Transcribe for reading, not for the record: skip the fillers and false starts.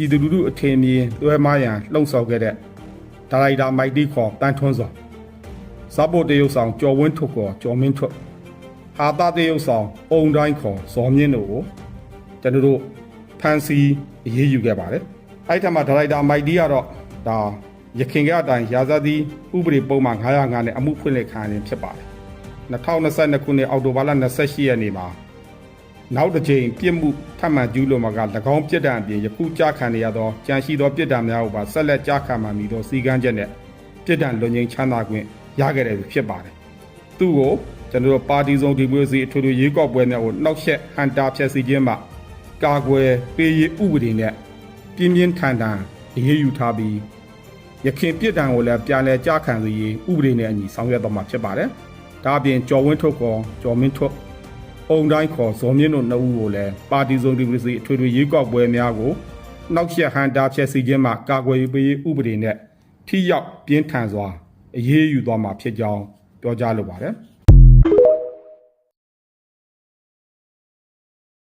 ပြည်သူလူထုအထင်မြင်လွှဲမားရန်လှုံ့ဆော်ခဲ့တဲ့ဒါရိုက်တာမိုက်တီခေါ်တန်ထွန်းစောဇာပိုတရုတ်ဆောင်ကျော်ဝင်းထွတ်ခေါ်ကျော်မင်းထွတ်ဟာတာတရုတ်ဆောင်အုံတိုင်းခေါ်ဇော်မြင့်တို့ကိုကျွန်တော်တို့ဖန်စီအရေးယူခဲ့ပါတယ်အဲ့ထက်မှဒါရိုက်တာမိုက်တီကတော့ဒါရခင်ကအတိုင်းရာဇသီဥပဒေပုံမှန်905နဲ့အမှုဖွင့်လှစ်ခံရခြင်းဖြစ်ပါတယ်2022ခုနှစ်အောက်တိုဘာလ28ရက်နေ့မှာနောက်တစ်ကြိမ်ပြစ်မှုထပ်မံကျူးလွန်မှာက၎င်းပြစ်ဒဏ်အပြင်ယခုကြားခံရသောကြံရှိသောပြစ်ဒဏ်များကိုပါဆက်လက်ကြားခံမှမည်သောစီကံချက်နဲ့ပြစ်ဒဏ်လွန်ငင်းချမ်းသာခွင့်ရခဲ့တယ်ဖြစ်ပါတယ်။သူ့ကိုကျွန်တော်တို့ပါတီစုံဒီမိုကရေစီအထွေထွေရွေးကောက်ပွဲများကိုနှောက်ယှက်ဟန်တာဖျက်ဆီးခြင်းမှကာကွယ်ပေးရေးဥပဒေနဲ့ပြင်းပြင်းထန်ထန်အရေးယူထားပြီးရခင်ပြစ်ဒဏ်ကိုလည်းပြန်လည်ကြားခံစေရေးဥပဒေနဲ့အညီဆောင်ရွက်သွားမှာဖြစ်ပါတယ်။ဒါအပြင်ကျော်ဝင်းထုတ်ခေါ်ကျော်မင်းထုတ်အုံတိုင်းခေါ်ဇော်မြင့်တို့နှစ်ဦးကိုလည်းပါတီစုံဒီမိုကရေစီအထွေထွေရွေးကောက်ပွဲများကိုနှောက်ယှက်ဟန်တာဖျက်ဆီးခြင်းမှကာကွယ်ပေးရေးဥပဒေနဲ့ထိရောက်ပြင်းထန်စွာအရေးယူသွားမှာဖြစ်ကြောင်းပြောကြားလိုပါတယ်။